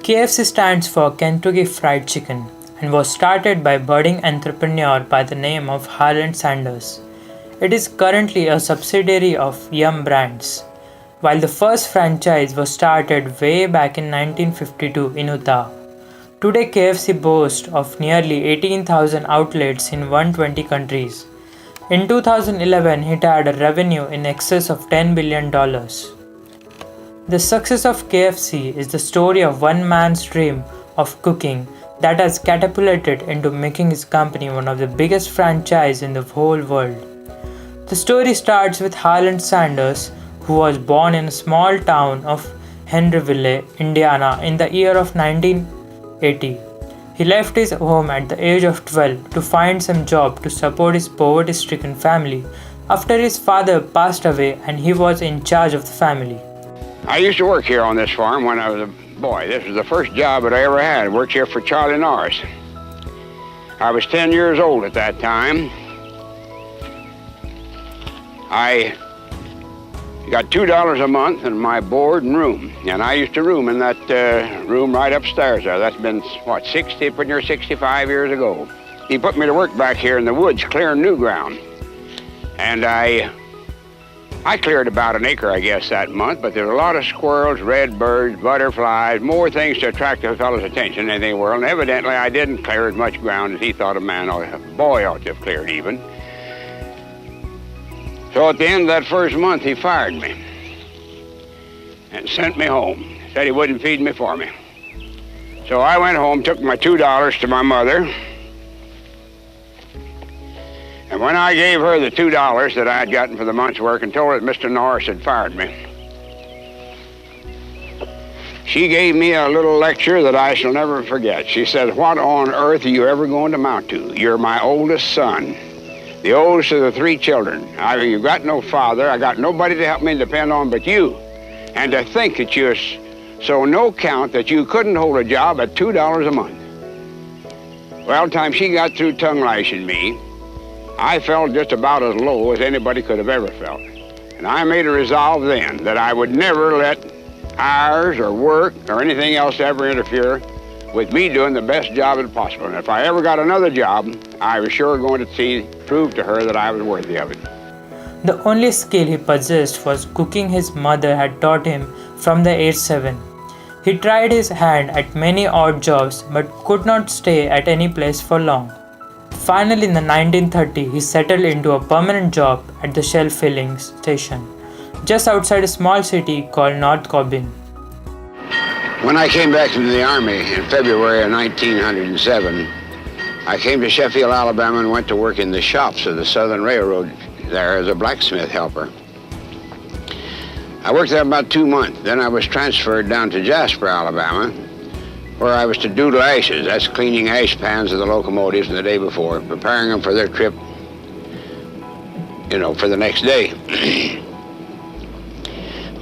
KFC stands for Kentucky Fried Chicken and was started by budding entrepreneur by the name of Harland Sanders. It is currently a subsidiary of Yum Brands, while the first franchise was started way back in 1952 in Utah. Today KFC boasts of nearly 18,000 outlets in 120 countries. In 2011, it had a revenue in excess of $10 billion. The success of KFC is the story of one man's dream of cooking that has catapulted into making his company one of the biggest franchises in the whole world. The story starts with Harland Sanders, who was born in a small town of Henryville, Indiana in the year of 1980. He left his home at the age of 12 to find some job to support his poverty-stricken family after his father passed away and he was in charge of the family. I used to work here on this farm when I was a boy. This was the first job that I ever had. I worked here for Charlie Norris. I was 10 years old at that time. I got $2 a month in my board and room, and I used to room in that room right upstairs there. That's been, what, 65 years ago. He put me to work back here in the woods clearing new ground, and I cleared about an acre, I guess, that month, but there's a lot of squirrels, red birds, butterflies, more things to attract the fellow's attention than anything in the world, and evidently I didn't clear as much ground as he thought a boy ought to have cleared even. So at the end of that first month, he fired me and sent me home. Said he wouldn't feed me for me. So I went home, took my $2 to my mother, and when I gave her the $2 that I had gotten for the month's work and told her that Mr. Norris had fired me, she gave me a little lecture that I shall never forget. She said, "What on earth are you ever going to amount to? You're my oldest son. The oldest of the 3 children. You've got no father. I got nobody to help me depend on but you. And to think that you're so no count that you couldn't hold a job at $2 a month." Well, time she got through tongue lashing me, I felt just about as low as anybody could have ever felt. And I made a resolve then that I would never let hours or work or anything else ever interfere with me doing the best job as possible. And if I ever got another job, I was sure going to prove to her that I was worthy of it. The only skill he possessed was cooking his mother had taught him from the age 7. He tried his hand at many odd jobs but could not stay at any place for long. Finally, in the 1930s, he settled into a permanent job at the Shell filling station, just outside a small city called North Cobbin. When I came back from the Army in February of 1907, I came to Sheffield, Alabama, and went to work in the shops of the Southern Railroad there as a blacksmith helper. I worked there about 2 months. Then I was transferred down to Jasper, Alabama, where I was to doodle ashes. That's cleaning ash pans of the locomotives the day before, preparing them for their trip, for the next day.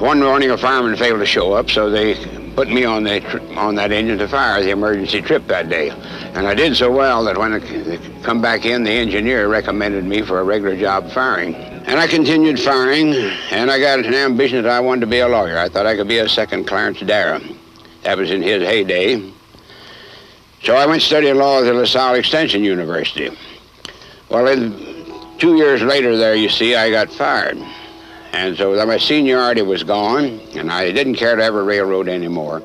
One morning, a fireman failed to show up, so they put me on that engine to fire the emergency trip that day. And I did so well that when I come back in, the engineer recommended me for a regular job firing. And I continued firing, and I got an ambition that I wanted to be a lawyer. I thought I could be a second Clarence Darragh. That was in his heyday. So I went studying law at the LaSalle Extension University. Well, 2 years later there, you see, I got fired. And so my seniority was gone, and I didn't care to ever railroad anymore.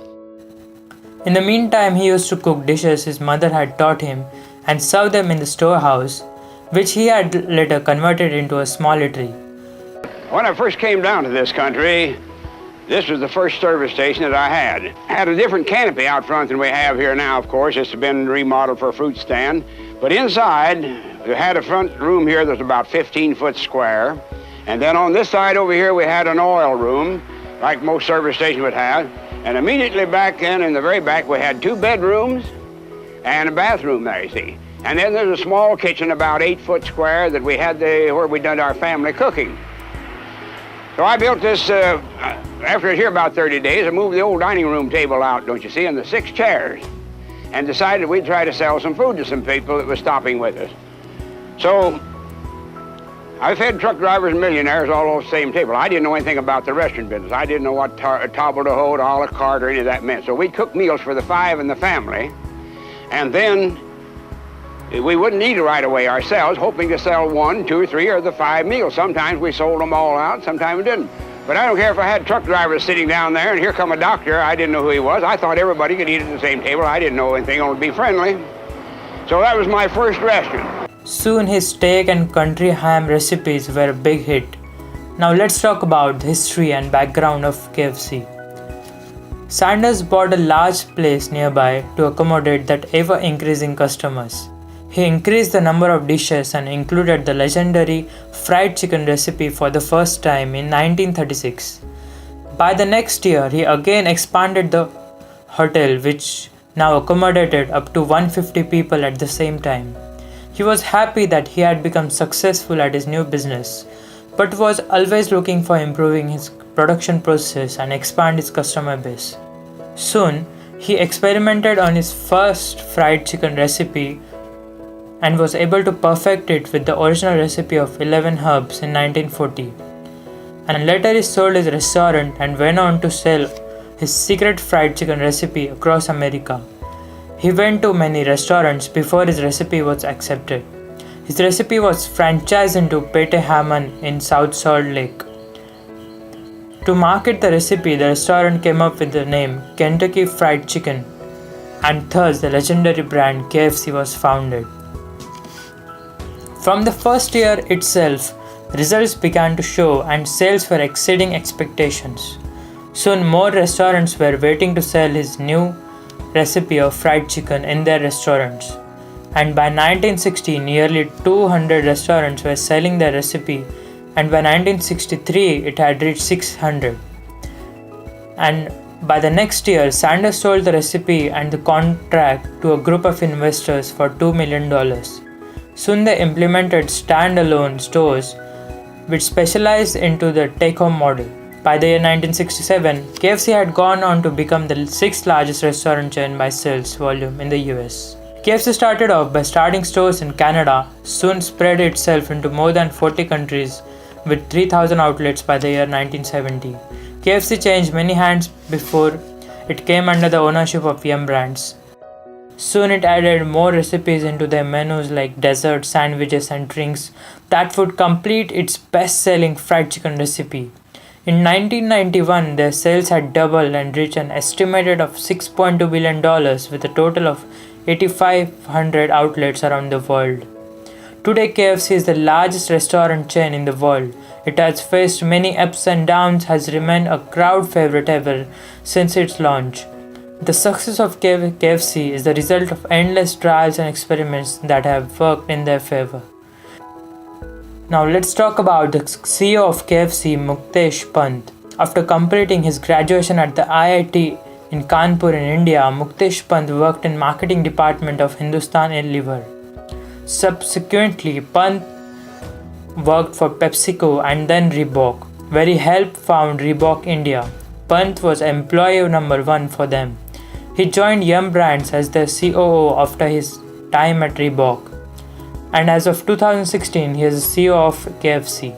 In the meantime, he used to cook dishes his mother had taught him and serve them in the storehouse, which he had later converted into a small eatery. When I first came down to this country, this was the first service station that I had. It had a different canopy out front than we have here now, of course. It's been remodeled for a fruit stand. But inside, we had a front room here that was about 15 foot square. And then on this side over here, we had an oil room, like most service stations would have. And immediately back then, in the very back, we had 2 bedrooms and a bathroom there, you see. And then there's a small kitchen about 8 foot square that we had where we done our family cooking. So I built this, after I was here about 30 days, I moved the old dining room table out, don't you see, and the 6 chairs, and decided we'd try to sell some food to some people that were stopping with us. So I fed truck drivers and millionaires all on the same table. I didn't know anything about the restaurant business. I didn't know what table d'hote, a la carte, or any of that meant. So we'd cook meals for the five in the family, and then we wouldn't eat it right away ourselves, hoping to sell 1, 2, 3, or the 5 meals. Sometimes we sold them all out, sometimes we didn't. But I don't care if I had truck drivers sitting down there, and here come a doctor. I didn't know who he was. I thought everybody could eat at the same table. I didn't know anything, only be friendly. So that was my first restaurant. Soon his steak and country ham recipes were a big hit. Now let's talk about the history and background of KFC. Sanders bought a large place nearby to accommodate that ever-increasing customers. He increased the number of dishes and included the legendary fried chicken recipe for the first time in 1936. By the next year, he again expanded the hotel, which now accommodated up to 150 people at the same time. He was happy that he had become successful at his new business, but was always looking for improving his production process and expand his customer base. Soon, he experimented on his first fried chicken recipe and was able to perfect it with the original recipe of 11 herbs in 1940. And later he sold his restaurant and went on to sell his secret fried chicken recipe across America. He went to many restaurants before his recipe was accepted. His recipe was franchised into Pete Hammond in South Salt Lake. To market the recipe, the restaurant came up with the name Kentucky Fried Chicken, and thus the legendary brand KFC was founded. From the first year itself, results began to show and sales were exceeding expectations. Soon more restaurants were waiting to sell his new recipe of fried chicken in their restaurants, and by 1960 nearly 200 restaurants were selling their recipe, and by 1963 it had reached 600. And by the next year, Sanders sold the recipe and the contract to a group of investors for $2 million. Soon they implemented standalone stores which specialized into the take-home model. By the year 1967, KFC had gone on to become the 6th largest restaurant chain by sales volume in the US. KFC started off by starting stores in Canada, soon spread itself into more than 40 countries with 3,000 outlets by the year 1970. KFC changed many hands before it came under the ownership of Yum Brands. Soon it added more recipes into their menus like desserts, sandwiches and drinks that would complete its best-selling fried chicken recipe. In 1991, their sales had doubled and reached an estimated of $6.2 billion with a total of 8,500 outlets around the world. Today, KFC is the largest restaurant chain in the world. It has faced many ups and downs, has remained a crowd favorite ever since its launch. The success of KFC is the result of endless trials and experiments that have worked in their favor. Now let's talk about the CEO of KFC, Muktesh Pant. After completing his graduation at the IIT in Kanpur in India, Muktesh Pant worked in marketing department of Hindustan Unilever. Subsequently, Pant worked for PepsiCo and then Reebok, where he helped found Reebok India. Pant was employee number 1 for them. He joined Yum Brands as their COO after his time at Reebok. And as of 2016, he is the CEO of KFC.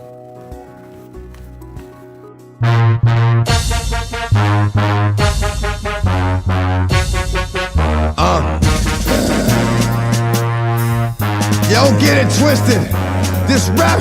Yo, get it twisted. This rap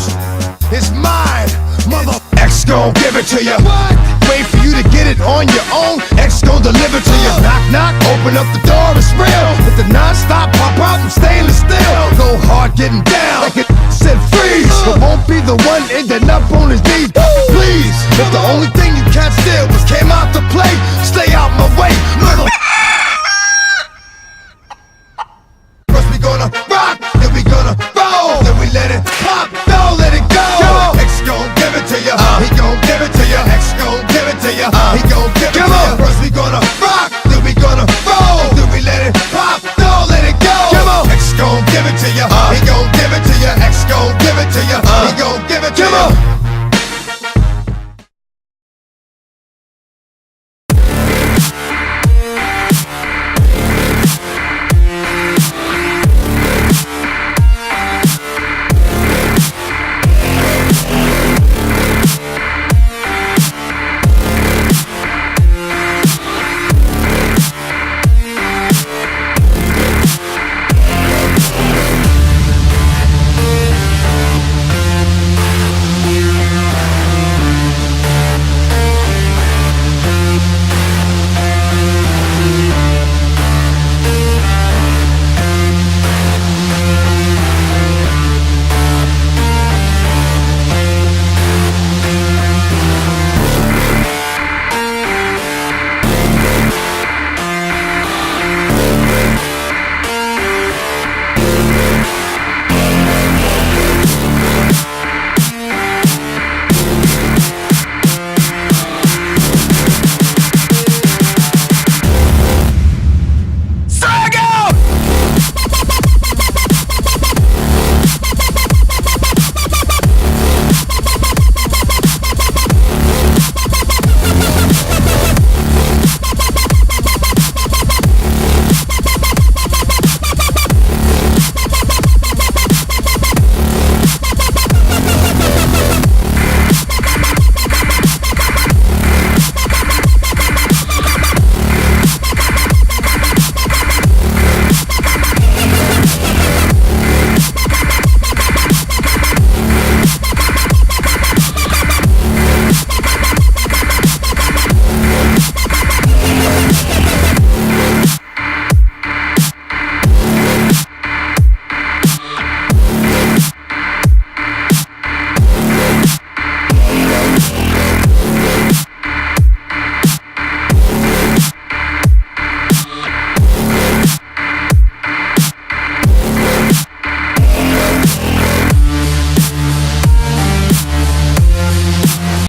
is mine, mother. X gon' give it to you. What? Wait for you to get it on your own. X gon' deliver to you. Knock, knock, open up the door, it's real. With the non-stop pop out from stainless steel. Go hard getting down, like it said freeze. But won't be the one ending up on his knees. Please, if the only thing